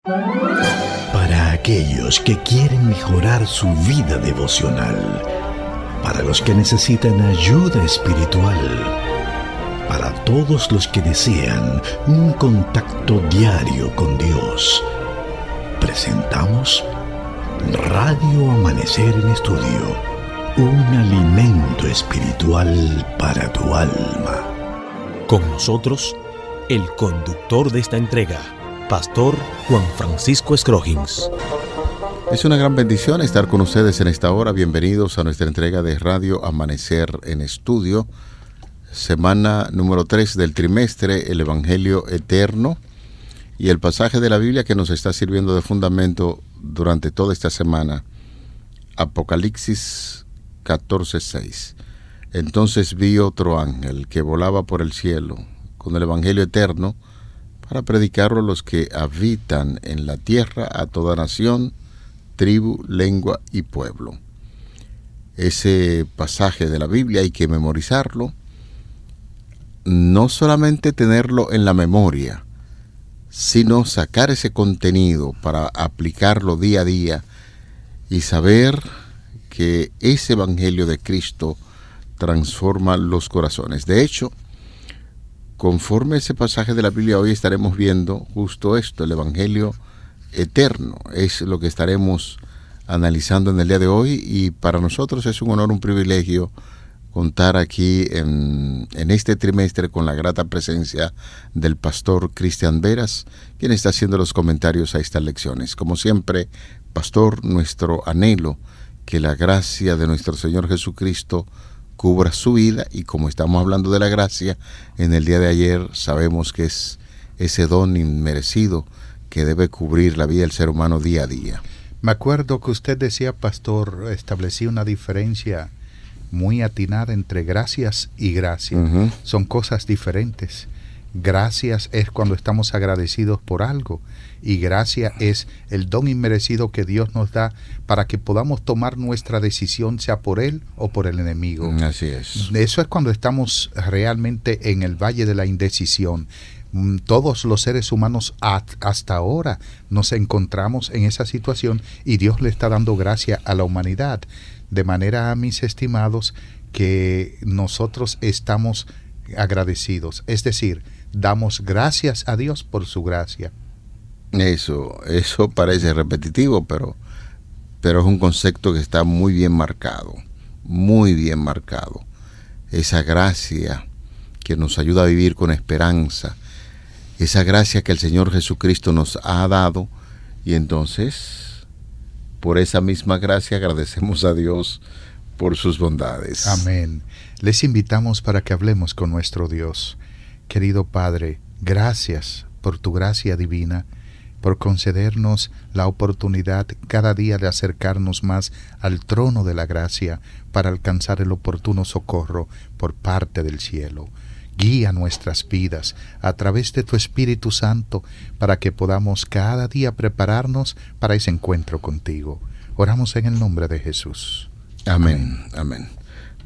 Para aquellos que quieren mejorar su vida devocional, para los que necesitan ayuda espiritual, para todos los que desean un contacto diario con Dios, presentamos Radio Amanecer en Estudio, un alimento espiritual para tu alma. Con nosotros, el conductor de esta entrega, Pastor Juan Francisco Scroggins. Es una gran bendición estar con ustedes en esta hora. Bienvenidos a nuestra entrega de Radio Amanecer en Estudio. Semana número 3 del trimestre, el Evangelio Eterno. Y el pasaje de la Biblia que nos está sirviendo de fundamento durante toda esta semana, Apocalipsis 14:6. Entonces vi otro ángel que volaba por el cielo con el Evangelio Eterno para predicarlo a los que habitan en la tierra, a toda nación, tribu, lengua y pueblo. Ese pasaje de la Biblia hay que memorizarlo, no solamente tenerlo en la memoria, sino sacar ese contenido para aplicarlo día a día y saber que ese Evangelio de Cristo transforma los corazones. De hecho, conforme ese pasaje de la Biblia, hoy estaremos viendo justo esto, el Evangelio Eterno. Es lo que estaremos analizando en el día de hoy, y para nosotros es un honor, un privilegio contar aquí en este trimestre con la grata presencia del pastor Cristian Veras, quien está haciendo los comentarios a estas lecciones. Como siempre, pastor, nuestro anhelo que la gracia de nuestro Señor Jesucristo cubra su vida, y como estamos hablando de la gracia, en el día de ayer sabemos que es ese don inmerecido que debe cubrir la vida del ser humano día a día. Me acuerdo que usted decía, pastor, establecía una diferencia muy atinada entre gracias y gracia. Uh-huh. Son cosas diferentes. Gracias es cuando estamos agradecidos por algo, y gracia es el don inmerecido que Dios nos da para que podamos tomar nuestra decisión, sea por Él o por el enemigo. Así es. Eso es cuando estamos realmente en el valle de la indecisión. Todos los seres humanos hasta ahora nos encontramos en esa situación, y Dios le está dando gracia a la humanidad. De manera, mis estimados, que nosotros estamos agradecidos. Es decir, damos gracias a Dios por su gracia. Eso parece repetitivo, pero es un concepto que está muy bien marcado, muy bien marcado. Esa gracia que nos ayuda a vivir con esperanza, esa gracia que el Señor Jesucristo nos ha dado, y entonces, por esa misma gracia, agradecemos a Dios por sus bondades. Amén. Les invitamos para que hablemos con nuestro Dios. Querido Padre, gracias por tu gracia divina, por concedernos la oportunidad cada día de acercarnos más al trono de la gracia para alcanzar el oportuno socorro por parte del cielo. Guía nuestras vidas a través de tu Espíritu Santo para que podamos cada día prepararnos para ese encuentro contigo. Oramos en el nombre de Jesús. Amén. Amén.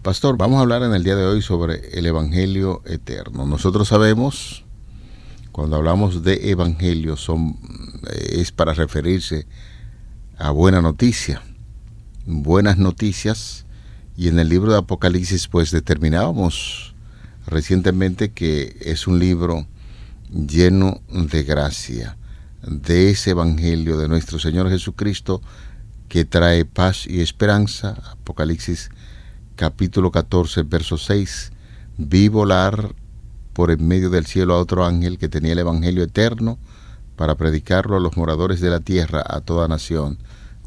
Pastor, vamos a hablar en el día de hoy sobre el Evangelio Eterno. Nosotros sabemos, cuando hablamos de Evangelio, es para referirse a buena noticia, buenas noticias, y en el libro de Apocalipsis pues determinábamos recientemente que es un libro lleno de gracia, de ese Evangelio de nuestro Señor Jesucristo que trae paz y esperanza. Apocalipsis capítulo 14, verso 6, vi volar por en medio del cielo a otro ángel que tenía el Evangelio Eterno para predicarlo a los moradores de la tierra, a toda nación,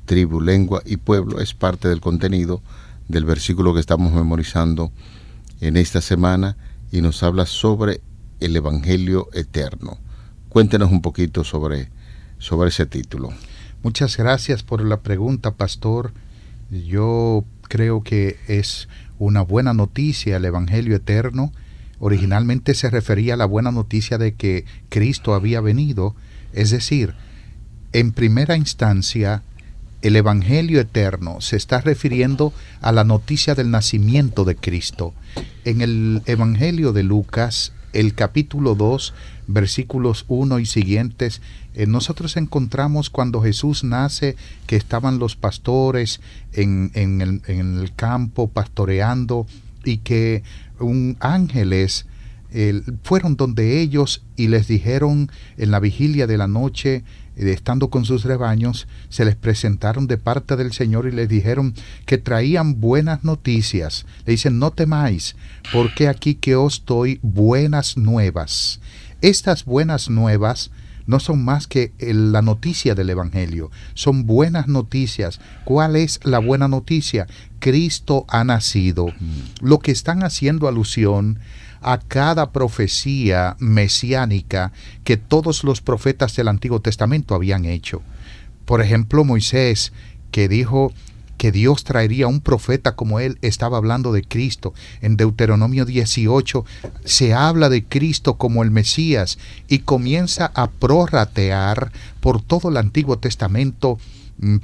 tribu, lengua y pueblo. Es parte del contenido del versículo que estamos memorizando en esta semana, y nos habla sobre el Evangelio Eterno. Cuéntenos un poquito sobre ese título. Muchas gracias por la pregunta, pastor. Yo creo que es una buena noticia el Evangelio Eterno. Originalmente se refería a la buena noticia de que Cristo había venido. Es decir, en primera instancia, el Evangelio Eterno se está refiriendo a la noticia del nacimiento de Cristo. En el Evangelio de Lucas, el capítulo 2, versículos 1 y siguientes, nosotros encontramos cuando Jesús nace que estaban los pastores en el campo pastoreando y que ángeles fueron donde ellos y les dijeron en la vigilia de la noche, estando con sus rebaños, se les presentaron de parte del Señor y les dijeron que traían buenas noticias. Le dicen: no temáis, porque aquí que os doy buenas nuevas. Estas buenas nuevas no son más que la noticia del Evangelio, son buenas noticias. ¿Cuál es la buena noticia? Cristo ha nacido. Lo que están haciendo alusión a cada profecía mesiánica que todos los profetas del Antiguo Testamento habían hecho. Por ejemplo, Moisés, que dijo que Dios traería un profeta como él, estaba hablando de Cristo. En Deuteronomio 18 se habla de Cristo como el Mesías y comienza a prorratear por todo el Antiguo Testamento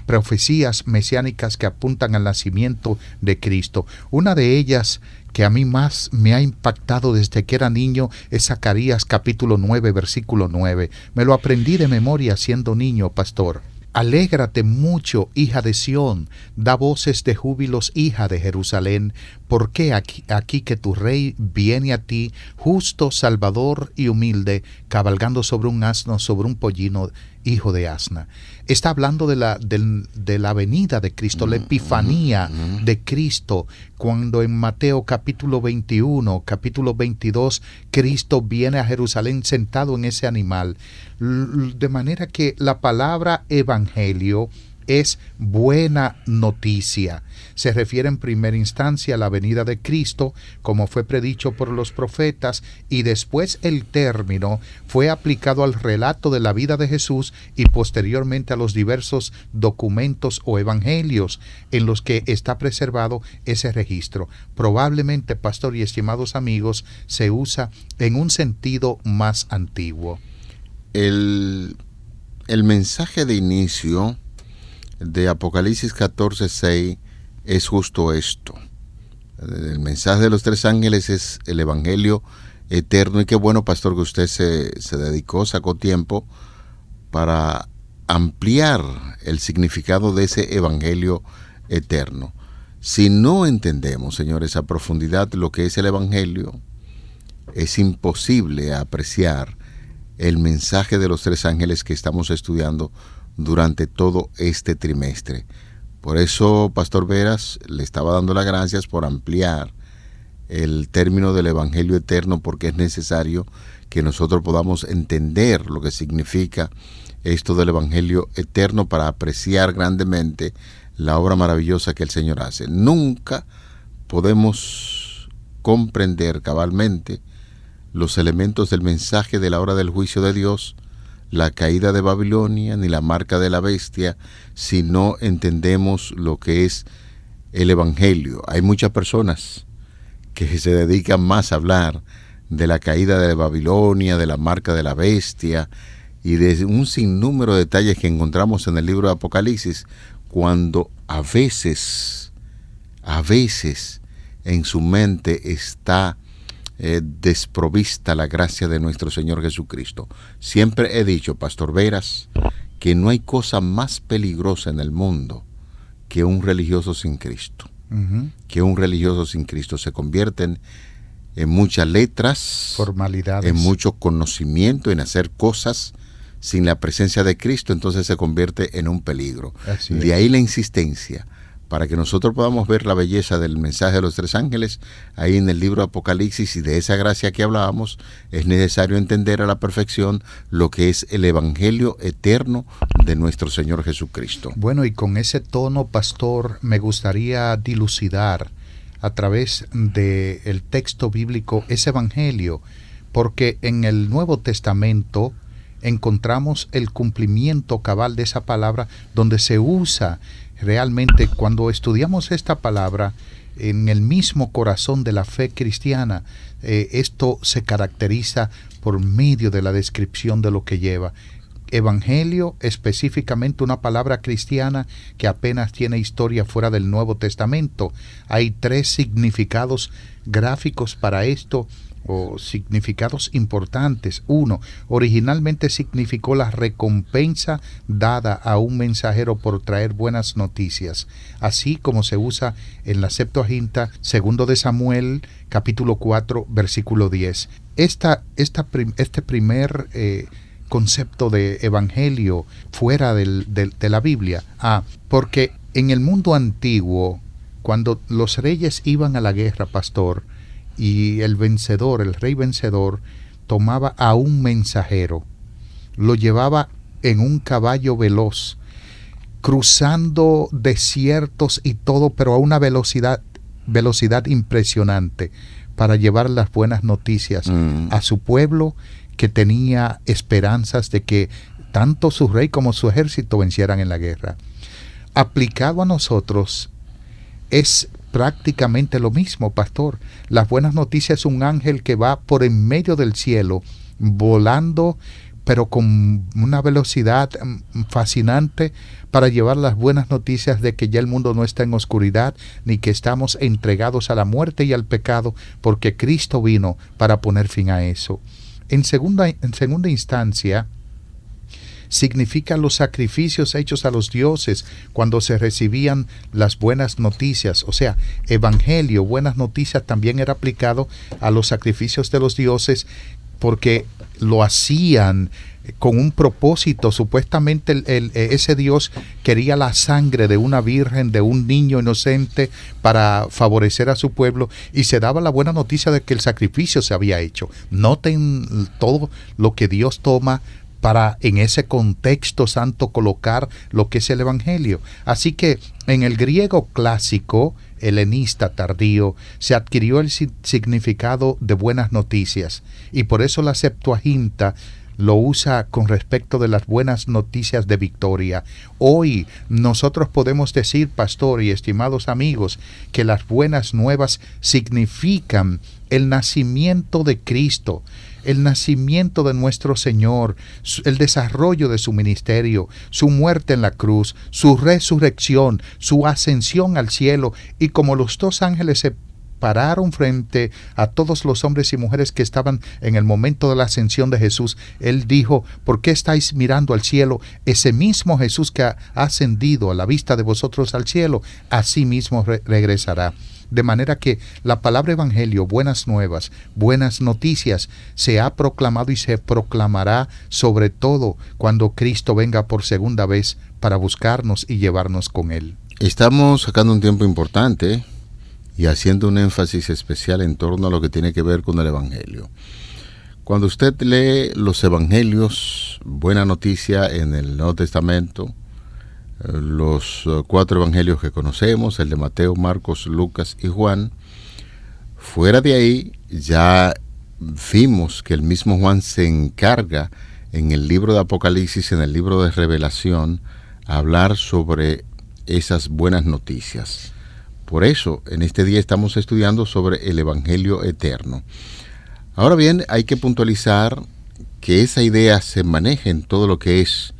profecías mesiánicas que apuntan al nacimiento de Cristo. Una de ellas que a mí más me ha impactado desde que era niño es Zacarías capítulo 9, versículo 9. Me lo aprendí de memoria siendo niño, pastor. Alégrate mucho, hija de Sión, da voces de júbilos, hija de Jerusalén, porque aquí que tu rey viene a ti, justo, salvador y humilde, cabalgando sobre un asno, sobre un pollino, hijo de asna. Está hablando de la venida de Cristo, la epifanía de Cristo, cuando en Mateo capítulo 21, capítulo 22, Cristo viene a Jerusalén sentado en ese animal. De manera que la palabra evangelio es buena noticia. Se refiere en primera instancia a la venida de Cristo, como fue predicho por los profetas, y después el término fue aplicado al relato de la vida de Jesús y posteriormente a los diversos documentos o evangelios en los que está preservado ese registro. Probablemente, pastor y estimados amigos, se usa en un sentido más antiguo. El mensaje de inicio de Apocalipsis 14:6 es justo esto. El mensaje de los tres ángeles es el evangelio eterno, y qué bueno, pastor, que usted se dedicó, sacó tiempo para ampliar el significado de ese evangelio eterno. Si no entendemos, señores, a profundidad lo que es el evangelio, es imposible apreciar el mensaje de los tres ángeles que estamos estudiando durante todo este trimestre. Por eso, Pastor Veras, le estaba dando las gracias por ampliar el término del Evangelio eterno, porque es necesario que nosotros podamos entender lo que significa esto del Evangelio eterno para apreciar grandemente la obra maravillosa que el Señor hace. Nunca podemos comprender cabalmente los elementos del mensaje de la hora del juicio de Dios, la caída de Babilonia, ni la marca de la bestia, si no entendemos lo que es el Evangelio. Hay muchas personas que se dedican más a hablar de la caída de Babilonia, de la marca de la bestia y de un sinnúmero de detalles que encontramos en el libro de Apocalipsis, cuando a veces en su mente está desprovista la gracia de nuestro Señor Jesucristo. Siempre he dicho, Pastor Veras, que no hay cosa más peligrosa en el mundo que un religioso sin Cristo. Que un religioso sin Cristo. Se convierten en muchas letras, formalidades, en mucho conocimiento, en hacer cosas sin la presencia de Cristo. Entonces se convierte en un peligro. De ahí la insistencia para que nosotros podamos ver la belleza del mensaje de los tres ángeles ahí en el libro de Apocalipsis, y de esa gracia que hablábamos, es necesario entender a la perfección lo que es el evangelio eterno de nuestro Señor Jesucristo. Bueno, y con ese tono, pastor, me gustaría dilucidar a través del texto bíblico ese evangelio, porque en el Nuevo Testamento encontramos el cumplimiento cabal de esa palabra, donde se usa realmente. Cuando estudiamos esta palabra en el mismo corazón de la fe cristiana, esto se caracteriza por medio de la descripción de lo que lleva. Evangelio, específicamente una palabra cristiana que apenas tiene historia fuera del Nuevo Testamento. Hay tres significados gráficos para esto. o significados importantes. Uno, originalmente significó la recompensa dada a un mensajero por traer buenas noticias, así como se usa en la Septuaginta, 2 de Samuel, capítulo 4, versículo 10. Este primer concepto de evangelio fuera de la Biblia, porque en el mundo antiguo, cuando los reyes iban a la guerra, pastor, y el rey vencedor, tomaba a un mensajero, lo llevaba en un caballo veloz, cruzando desiertos y todo, pero a una velocidad impresionante, para llevar las buenas noticias a su pueblo, que tenía esperanzas de que tanto su rey como su ejército vencieran en la guerra. Aplicado a nosotros, es prácticamente lo mismo, pastor. Las buenas noticias es un ángel que va por en medio del cielo, volando, pero con una velocidad fascinante, para llevar las buenas noticias de que ya el mundo no está en oscuridad, ni que estamos entregados a la muerte y al pecado, porque Cristo vino para poner fin a eso. En segunda instancia, significa los sacrificios hechos a los dioses cuando se recibían las buenas noticias. O sea, evangelio, buenas noticias, también era aplicado a los sacrificios de los dioses, porque lo hacían con un propósito. Supuestamente ese Dios quería la sangre de una virgen, de un niño inocente, para favorecer a su pueblo, y se daba la buena noticia de que el sacrificio se había hecho. Noten todo lo que Dios toma para en ese contexto santo colocar lo que es el evangelio. Así que en el griego clásico, helenista tardío, se adquirió el significado de buenas noticias, y por eso la Septuaginta lo usa con respecto de las buenas noticias de victoria. Hoy nosotros podemos decir, pastor y estimados amigos, que las buenas nuevas significan el nacimiento de Cristo, el nacimiento de nuestro Señor, el desarrollo de su ministerio, su muerte en la cruz, su resurrección, su ascensión al cielo, y como los dos ángeles se pararon frente a todos los hombres y mujeres que estaban en el momento de la ascensión de Jesús, Él dijo: ¿por qué estáis mirando al cielo? Ese mismo Jesús que ha ascendido a la vista de vosotros al cielo, así mismo regresará. De manera que la palabra evangelio, buenas nuevas, buenas noticias, se ha proclamado y se proclamará sobre todo cuando Cristo venga por segunda vez para buscarnos y llevarnos con Él. Estamos sacando un tiempo importante y haciendo un énfasis especial en torno a lo que tiene que ver con el evangelio. Cuando usted lee los evangelios, buena noticia en el Nuevo Testamento, los 4 evangelios que conocemos, el de Mateo, Marcos, Lucas y Juan, fuera de ahí ya vimos que el mismo Juan se encarga en el libro de Apocalipsis, en el libro de Revelación, a hablar sobre esas buenas noticias. Por eso, en este día estamos estudiando sobre el evangelio eterno. Ahora bien, hay que puntualizar que esa idea se maneja en todo lo que es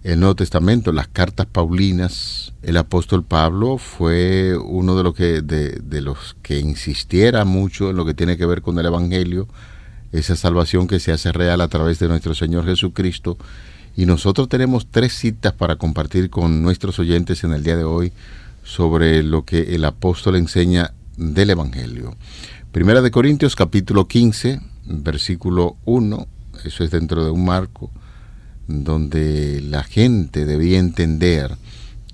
el Nuevo Testamento, las cartas paulinas. El apóstol Pablo fue uno de los que insistiera mucho en lo que tiene que ver con el evangelio, esa salvación que se hace real a través de nuestro Señor Jesucristo. Y nosotros tenemos 3 citas para compartir con nuestros oyentes en el día de hoy sobre lo que el apóstol enseña del evangelio. Primera de Corintios, capítulo 15, versículo 1, eso es dentro de un marco donde la gente debía entender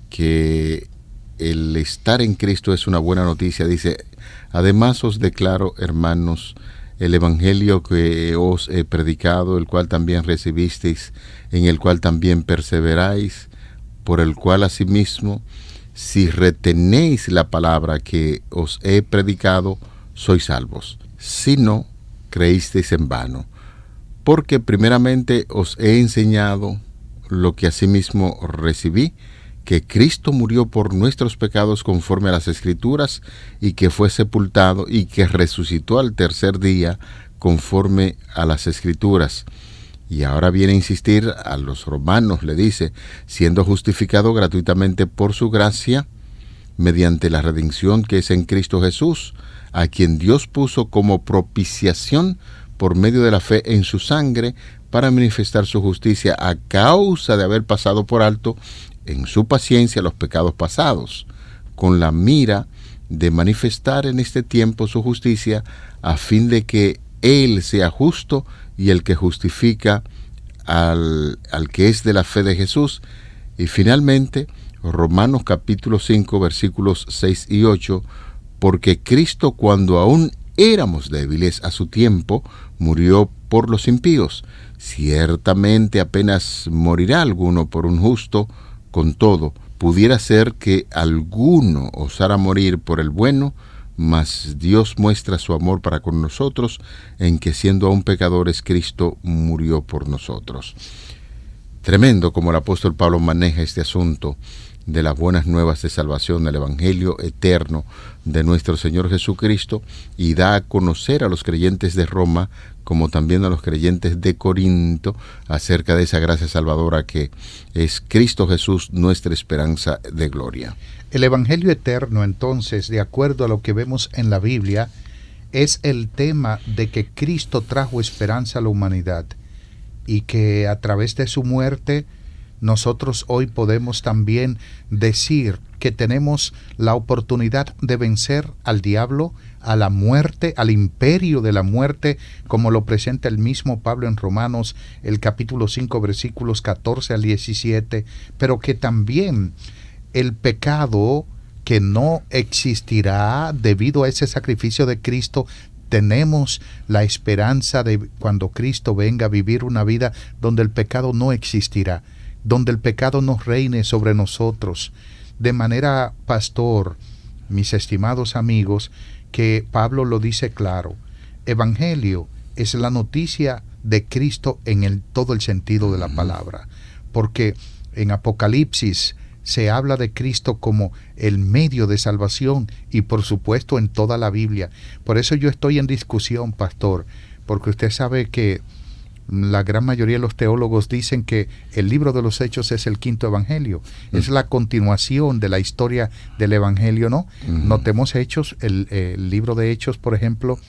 que el estar en Cristo es una buena noticia. Dice: además os declaro, hermanos, el evangelio que os he predicado, el cual también recibisteis, en el cual también perseveráis, por el cual asimismo, si retenéis la palabra que os he predicado, sois salvos. Si no, creísteis en vano. Porque primeramente os he enseñado lo que asimismo recibí, que Cristo murió por nuestros pecados conforme a las Escrituras, y que fue sepultado, y que resucitó al tercer día conforme a las Escrituras. Y ahora viene a insistir a los romanos, le dice: siendo justificado gratuitamente por su gracia, mediante la redención que es en Cristo Jesús, a quien Dios puso como propiciación por medio de la fe en su sangre, para manifestar su justicia a causa de haber pasado por alto en su paciencia los pecados pasados, con la mira de manifestar en este tiempo su justicia, a fin de que Él sea justo y el que justifica al que es de la fe de Jesús. Y finalmente, Romanos capítulo 5, versículos 6 y 8, porque Cristo, cuando aún éramos débiles a su tiempo, murió por los impíos. Ciertamente apenas morirá alguno por un justo, con todo, pudiera ser que alguno osara morir por el bueno, mas Dios muestra su amor para con nosotros, en que siendo aún pecadores, Cristo murió por nosotros. Tremendo como el apóstol Pablo maneja este asunto de las buenas nuevas de salvación, del Evangelio eterno de nuestro Señor Jesucristo, y da a conocer a los creyentes de Roma, como también a los creyentes de Corinto, acerca de esa gracia salvadora que es Cristo Jesús, nuestra esperanza de gloria. El Evangelio eterno, entonces, de acuerdo a lo que vemos en la Biblia, es el tema de que Cristo trajo esperanza a la humanidad, y que a través de su muerte nosotros hoy podemos también decir que tenemos la oportunidad de vencer al diablo, a la muerte, al imperio de la muerte, como lo presenta el mismo Pablo en Romanos, el capítulo 5, versículos 14 al 17, pero que también el pecado, que no existirá debido a ese sacrificio de Cristo, tenemos la esperanza de cuando Cristo venga a vivir una vida donde el pecado no existirá, donde el pecado no reine sobre nosotros. De manera, pastor, mis estimados amigos, que Pablo lo dice claro, Evangelio es la noticia de Cristo en todo el sentido de la palabra, porque en Apocalipsis se habla de Cristo como el medio de salvación, y por supuesto en toda la Biblia. Por eso yo estoy en discusión, pastor, porque usted sabe que la gran mayoría de los teólogos dicen que el libro de los Hechos es el quinto evangelio, es la continuación de la historia del evangelio, ¿no? Notemos Hechos, el libro de Hechos, por ejemplo,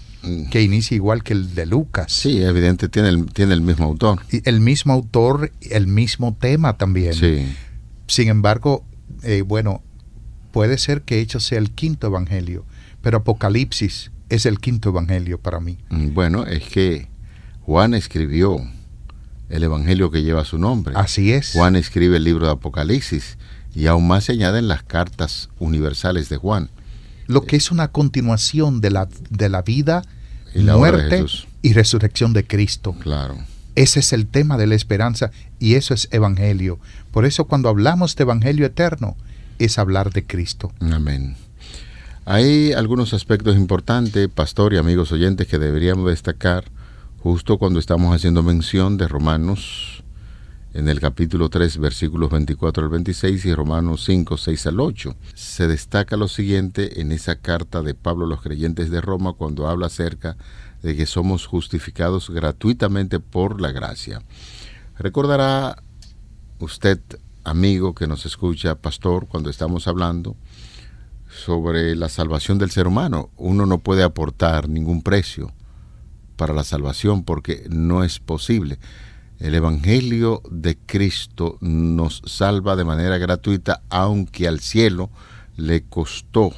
que inicia igual que el de Lucas. Sí, evidente, tiene el mismo autor. Y el mismo autor, el mismo tema también. Sí. Sin embargo, puede ser que Hechos sea el quinto evangelio, pero Apocalipsis es el quinto evangelio para mí. Bueno, es que Juan escribió el evangelio que lleva su nombre. Así es. Juan escribe el libro de Apocalipsis, y aún más se añaden las cartas universales de Juan. Lo que es una continuación de la vida, y la muerte y resurrección de Cristo. Claro. Ese es el tema de la esperanza, y eso es evangelio. Por eso cuando hablamos de evangelio eterno, es hablar de Cristo. Amén. Hay algunos aspectos importantes, pastor y amigos oyentes, que deberíamos destacar justo cuando estamos haciendo mención de Romanos en el capítulo 3, versículos 24 al 26, y Romanos 5, 6 al 8. Se destaca lo siguiente en esa carta de Pablo a los creyentes de Roma, cuando habla acerca de que somos justificados gratuitamente por la gracia. Recordará usted, amigo que nos escucha, pastor, cuando estamos hablando sobre la salvación del ser humano. Uno no puede aportar ningún precio para la salvación, porque no es posible. El Evangelio de Cristo nos salva de manera gratuita, aunque al cielo le costó,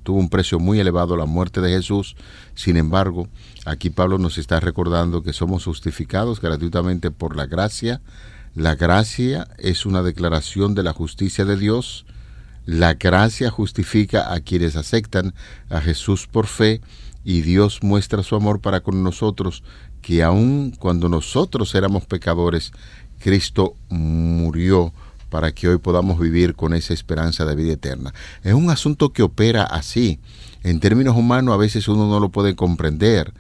tuvo un precio muy elevado la muerte de Jesús. Sin embargo, aquí Pablo nos está recordando que somos justificados gratuitamente por la gracia. La gracia es una declaración de la justicia de Dios. La gracia justifica a quienes aceptan a Jesús por fe, y Dios muestra su amor para con nosotros, que aun cuando nosotros éramos pecadores, Cristo murió para que hoy podamos vivir con esa esperanza de vida eterna. Es un asunto que opera así. En términos humanos a veces uno no lo puede comprender,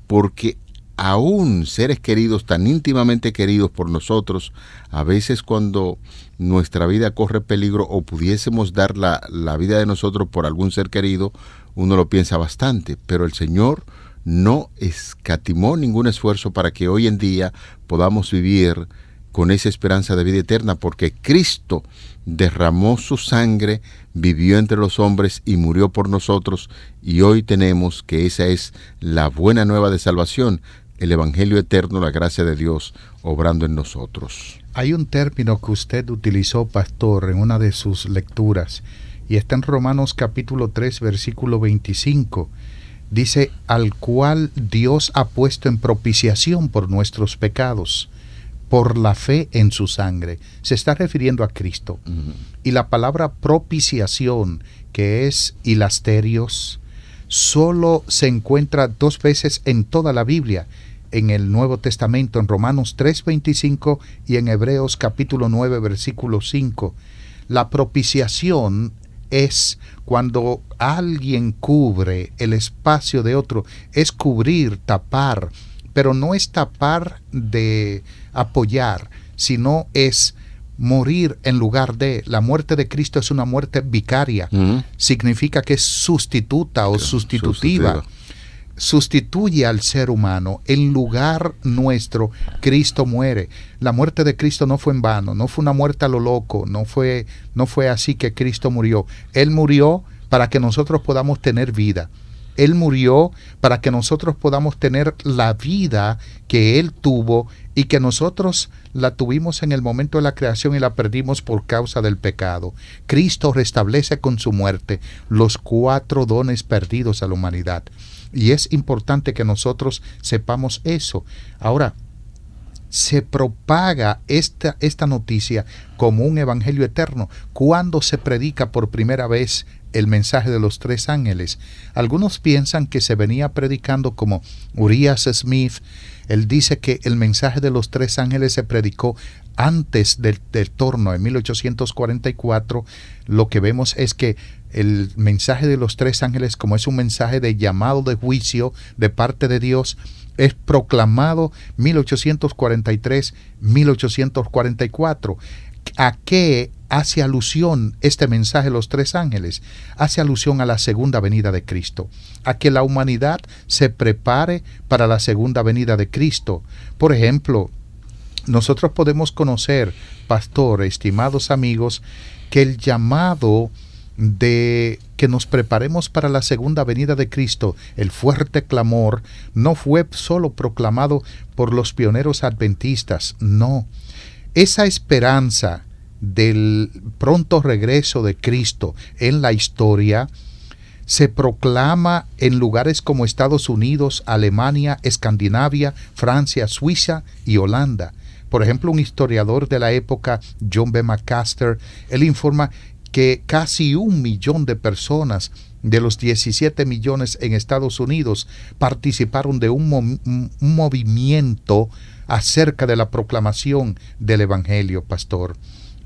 porque aún seres queridos, tan íntimamente queridos por nosotros, a veces cuando nuestra vida corre peligro o pudiésemos dar la vida de nosotros por algún ser querido, uno lo piensa bastante, pero el Señor no escatimó ningún esfuerzo para que hoy en día podamos vivir con esa esperanza de vida eterna, porque Cristo derramó su sangre, vivió entre los hombres y murió por nosotros, y hoy tenemos que esa es la buena nueva de salvación, el Evangelio eterno, la gracia de Dios obrando en nosotros. Hay un término que usted utilizó, pastor, en una de sus lecturas, y está en Romanos capítulo 3, versículo 25. Dice, al cual Dios ha puesto en propiciación por nuestros pecados, por la fe en su sangre. Se está refiriendo a Cristo. Y la palabra propiciación, que es hilasterios, solo se encuentra 2 veces en toda la Biblia, en el Nuevo Testamento, en Romanos 3:25 y en Hebreos capítulo 9, versículo 5. La propiciación es cuando alguien cubre el espacio de otro, es cubrir, tapar, pero no es tapar de apoyar, sino es morir en lugar de. La muerte de Cristo es una muerte vicaria. Significa que es sustituta o sustitutiva. Sustituye al ser humano. En lugar nuestro, Cristo muere. La muerte de Cristo no fue en vano, no fue una muerte a lo loco, no fue así que Cristo murió. Él murió para que nosotros podamos tener vida. Él murió para que nosotros podamos tener la vida que Él tuvo y que nosotros la tuvimos en el momento de la creación y la perdimos por causa del pecado. Cristo restablece con su muerte los 4 dones perdidos a la humanidad. Y es importante que nosotros sepamos eso. Ahora, se propaga esta noticia como un evangelio eterno cuando se predica por primera vez el mensaje de los 3 ángeles. Algunos piensan que se venía predicando como Urias Smith. Él dice que el mensaje de los 3 ángeles se predicó antes del torno, en 1844. Lo que vemos es que el mensaje de los 3 ángeles, como es un mensaje de llamado de juicio de parte de Dios, es proclamado 1843-1844. ¿A qué hace alusión este mensaje de los 3 ángeles? Hace alusión a la segunda venida de Cristo, a que la humanidad se prepare para la segunda venida de Cristo. Por ejemplo, nosotros podemos conocer, pastor, estimados amigos, que el llamado de que nos preparemos para la segunda venida de Cristo, el fuerte clamor, no fue solo proclamado por los pioneros adventistas, no. Esa esperanza del pronto regreso de Cristo en la historia se proclama en lugares como Estados Unidos, Alemania, Escandinavia, Francia, Suiza y Holanda. Por ejemplo, un historiador de la época, John B. McMaster, él informa que casi 1 millón de personas de los 17 millones en Estados Unidos participaron de un movimiento acerca de la proclamación del Evangelio, pastor.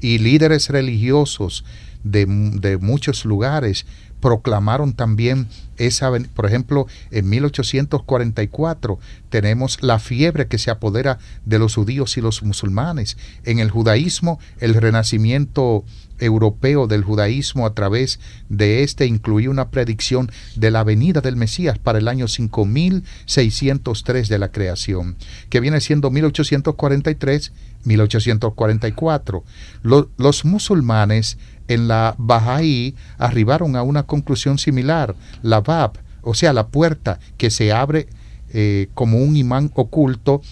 Y líderes religiosos de muchos lugares proclamaron también por ejemplo, en 1844 tenemos la fiebre que se apodera de los judíos y los musulmanes. En el judaísmo, el renacimiento europeo del judaísmo a través de incluía una predicción de la venida del Mesías para el año 5603 de la creación, que viene siendo 1843-1844. Los musulmanes en la Bahá'í arribaron a una conclusión similar. La Bab, o sea, la puerta que se abre como un imán oculto,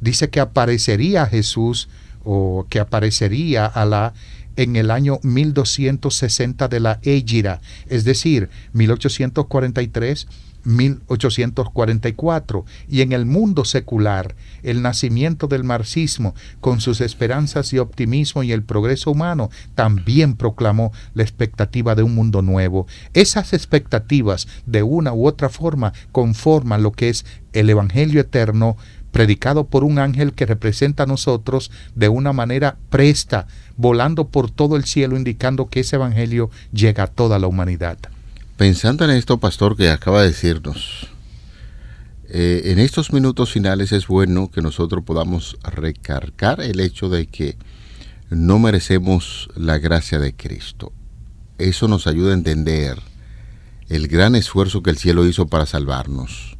dice que aparecería Jesús o que aparecería Alá en el año 1260 de la Égira, es decir, 1843-1844, y en el mundo secular, el nacimiento del marxismo, con sus esperanzas y optimismo y el progreso humano, también proclamó la expectativa de un mundo nuevo. Esas expectativas, de una u otra forma, conforman lo que es el Evangelio eterno, predicado por un ángel que representa a nosotros de una manera presta, volando por todo el cielo, indicando que ese evangelio llega a toda la humanidad. Pensando en esto, pastor, que acaba de decirnos, en estos minutos finales es bueno que nosotros podamos recargar el hecho de que no merecemos la gracia de Cristo. Eso nos ayuda a entender el gran esfuerzo que el cielo hizo para salvarnos.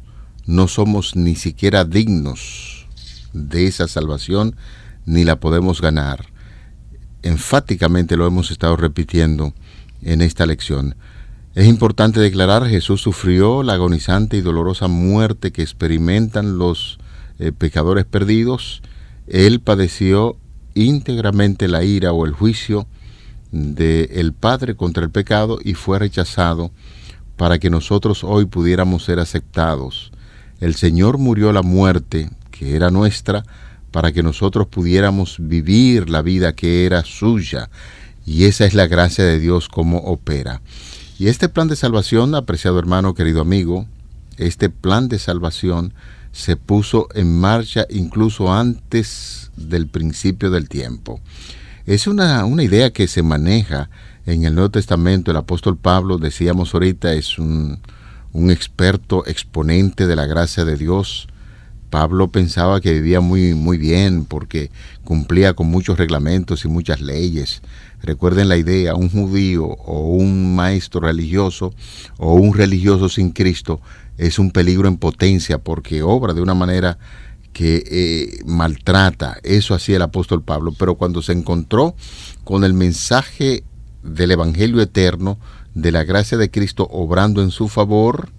No somos ni siquiera dignos de esa salvación, ni la podemos ganar. Enfáticamente lo hemos estado repitiendo en esta lección. Es importante declarar: Jesús sufrió la agonizante y dolorosa muerte que experimentan los pecadores perdidos. Él padeció íntegramente la ira o el juicio del Padre contra el pecado y fue rechazado para que nosotros hoy pudiéramos ser aceptados. El Señor murió la muerte que era nuestra para que nosotros pudiéramos vivir la vida que era suya, y esa es la gracia de Dios como opera. Y este plan de salvación, apreciado hermano, querido amigo, este plan de salvación se puso en marcha incluso antes del principio del tiempo. Es una idea que se maneja en el Nuevo Testamento. El apóstol Pablo, decíamos ahorita, es un experto exponente de la gracia de Dios. Pablo pensaba que vivía muy bien porque cumplía con muchos reglamentos y muchas leyes. Recuerden la idea: un judío o un maestro religioso o un religioso sin Cristo es un peligro en potencia porque obra de una manera que maltrata. Eso hacía el apóstol Pablo. Pero cuando se encontró con el mensaje del Evangelio eterno, de la gracia de Cristo obrando en su favor,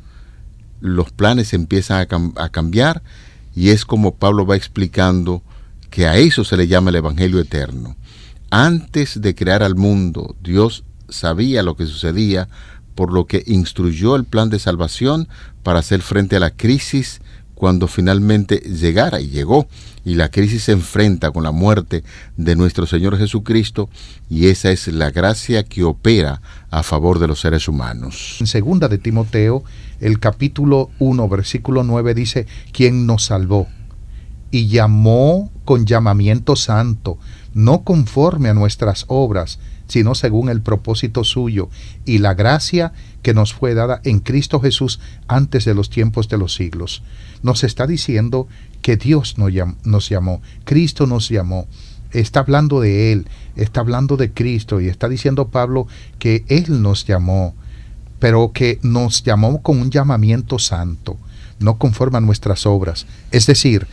los planes empiezan a cambiar, y es como Pablo va explicando que a eso se le llama el Evangelio eterno. Antes de crear al mundo, Dios sabía lo que sucedía, por lo que instruyó el plan de salvación para hacer frente a la crisis cuando finalmente llegara, y llegó, y la crisis se enfrenta con la muerte de nuestro Señor Jesucristo, y esa es la gracia que opera a favor de los seres humanos. En segunda de Timoteo, el capítulo 1, versículo 9 dice: quien nos salvó y llamó con llamamiento santo, no conforme a nuestras obras, sino según el propósito suyo y la gracia que nos fue dada en Cristo Jesús antes de los tiempos de los siglos. Nos está diciendo que Dios nos llamó, Cristo nos llamó. Está hablando de Él, está hablando de Cristo, y está diciendo Pablo que Él nos llamó, pero que nos llamó con un llamamiento santo, no conforme a nuestras obras. Es decir,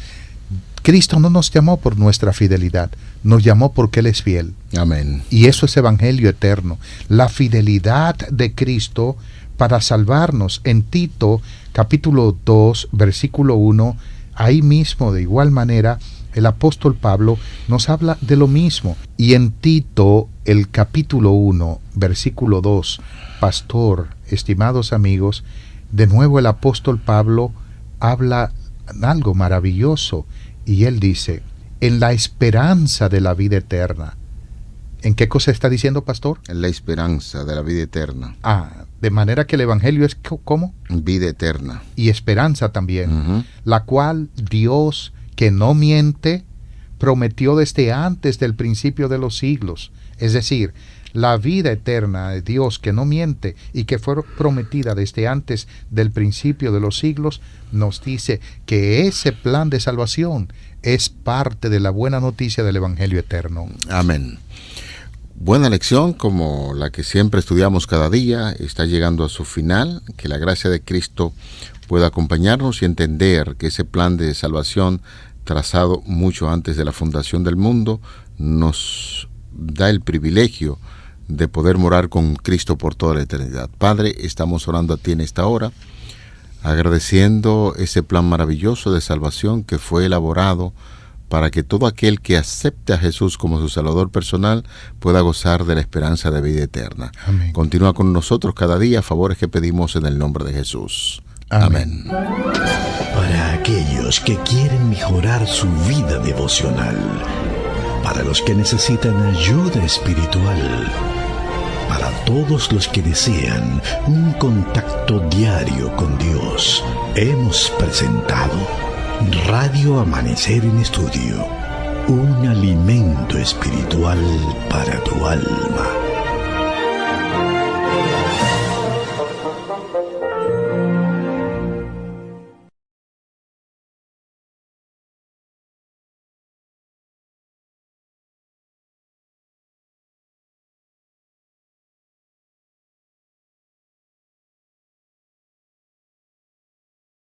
Cristo no nos llamó por nuestra fidelidad, nos llamó porque Él es fiel. Amén. Y eso es evangelio eterno, la fidelidad de Cristo para salvarnos. En Tito, capítulo 2, versículo 1, ahí mismo, de igual manera, el apóstol Pablo nos habla de lo mismo. Y en Tito, el capítulo 1, versículo 2, pastor, estimados amigos, de nuevo el apóstol Pablo habla algo maravilloso, y él dice: en la esperanza de la vida eterna. ¿En qué cosa está diciendo, pastor? En la esperanza de la vida eterna. De manera que el evangelio es ¿cómo? Vida eterna. Y esperanza también, la cual Dios, que no miente, prometió desde antes del principio de los siglos. Es decir, la vida eterna de Dios, que no miente y que fue prometida desde antes del principio de los siglos, nos dice que ese plan de salvación es parte de la buena noticia del evangelio eterno. Amén. Buena lección, como la que siempre estudiamos cada día, está llegando a su final. Que la gracia de Cristo pueda acompañarnos y entender que ese plan de salvación, trazado mucho antes de la fundación del mundo, nos da el privilegio de poder morar con Cristo por toda la eternidad. Padre, estamos orando a ti en esta hora, agradeciendo ese plan maravilloso de salvación que fue elaborado para que todo aquel que acepte a Jesús como su Salvador personal pueda gozar de la esperanza de vida eterna. Amén. Continúa con nosotros cada día, favores que pedimos en el nombre de Jesús. Amén. Para aquellos que quieren mejorar su vida devocional, para los que necesitan ayuda espiritual, para todos los que desean un contacto diario con Dios, hemos presentado Radio Amanecer en Estudio, un alimento espiritual para tu alma.